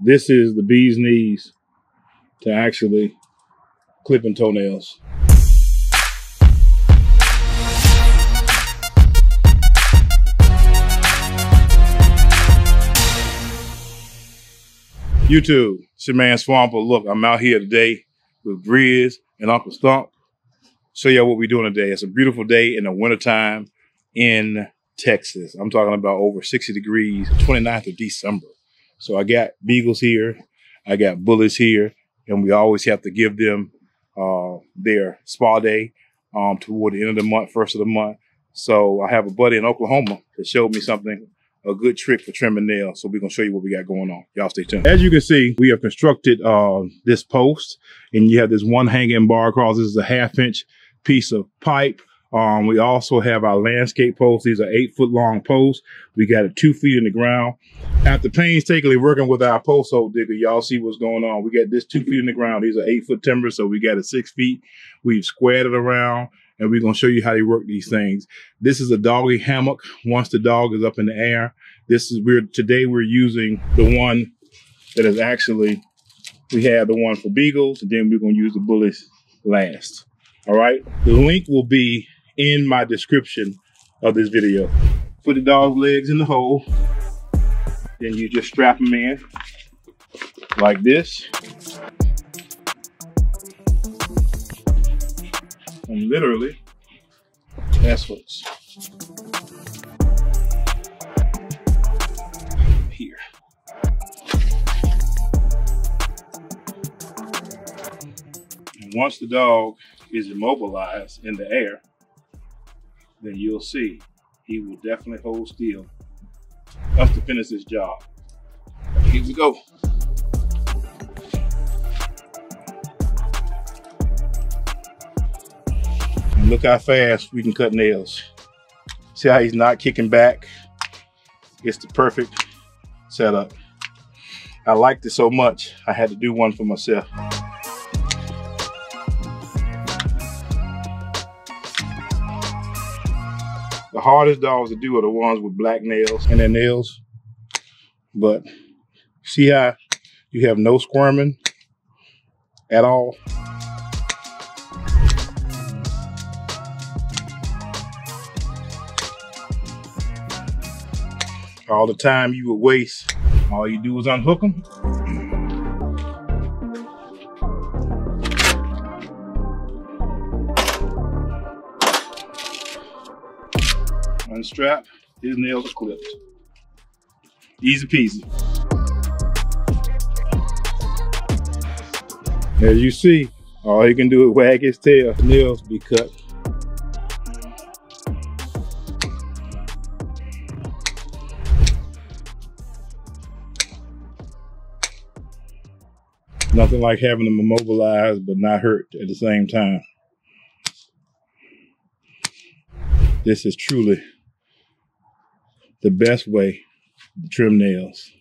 This is the bee's knees to actually clipping toenails. YouTube, it's your man Swamper. Look, I'm out here today with Grizz and Uncle Stump. Show y'all what we're doing today. It's a beautiful day in the wintertime in Texas. I'm talking about over 60 degrees, 29th of December. So I got beagles here, I got bullies here, and we always have to give them their spa day toward the end of the month, first of the month. So I have a buddy in Oklahoma that showed me something, a good trick for trimming nails. So we're going to show you what we got going on. Y'all stay tuned. As you can see, we have constructed this post, and you have this one hanging bar across. This is a 1/2-inch piece of pipe. We also have our landscape posts. These are 8-foot long posts. We got it 2 feet in the ground. After painstakingly working with our post hole digger, y'all see what's going on. We got this 2 feet in the ground. These are 8-foot timber, so we got it 6 feet. We've squared it around, and we're going to show you how they work these things. This is a doggy hammock once the dog is up in the air. Today we're using the one that is actually, we have the one for beagles, and then we're going to use the bullies last. All right, the link will be in my description of this video. Put the dog's legs in the hole. Then you just strap them in like this. And literally, that's what's here. And once the dog is immobilized in the air, then you'll see he will definitely hold still us to finish this job. Here we go. And look how fast we can cut nails. See how he's not kicking back? It's the perfect setup. I liked it so much, I had to do one for myself. The hardest dogs to do are the ones with black nails in their nails. But see how you have no squirming at all? All the time you would waste, all you do is unhook them. Unstrap, his nails are clipped. Easy peasy. As you see, all he can do is wag his tail. The nails be cut. Nothing like having them immobilized but not hurt at the same time. This is truly the best way to trim nails.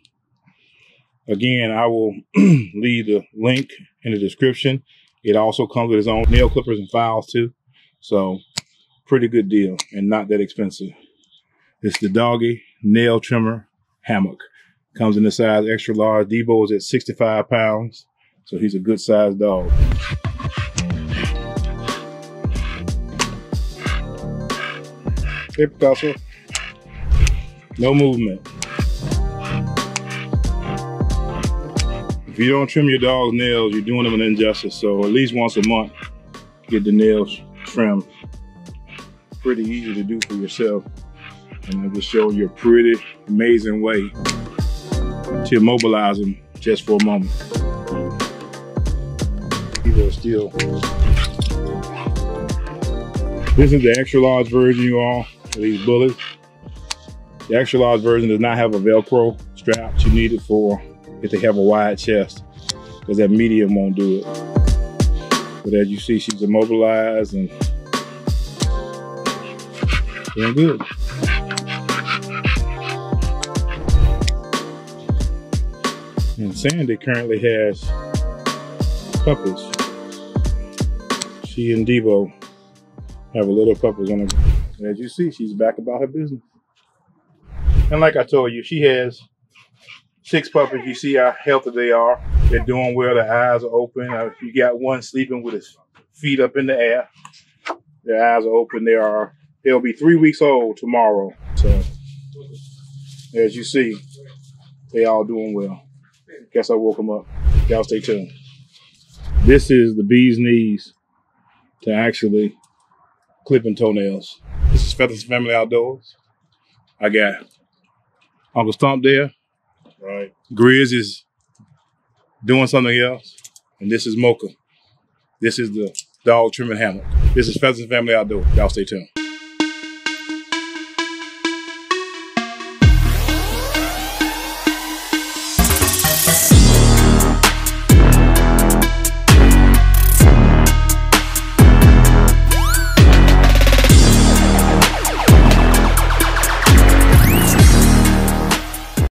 Again, I will leave the link in the description. It also comes with its own nail clippers and files too. So pretty good deal and not that expensive. It's the doggy nail trimmer hammock. Comes in the size extra large. Debo is at 65 pounds. So he's a good sized dog. Hey, Picasso. No movement. If you don't trim your dog's nails, you're doing them an injustice. So at least once a month, get the nails trimmed. Pretty easy to do for yourself. And I'm just showing you a pretty amazing way to immobilize them just for a moment. People are still. This is the extra large version, you all, of these bullies. The extra large version does not have a Velcro strap that you need it for if they have a wide chest, because that medium won't do it. But as you see, she's immobilized and doing good. And Sandy currently has puppies. She and Debo have a little puppies on her. And as you see, she's back about her business. And like I told you, she has 6 puppies. You see how healthy they are. They're doing well. Their eyes are open. You got one sleeping with his feet up in the air. Their eyes are open. They'll be 3 weeks old tomorrow. So as you see, they all doing well. Guess I woke them up. Y'all stay tuned. This is the bee's knees to actually clipping toenails. This is Featherston Family Outdoors. I got Uncle Stump there. Right. Grizz is doing something else. And this is Mocha. This is the dog trimming hammock. This is Featherston Family Outdoors. Y'all stay tuned.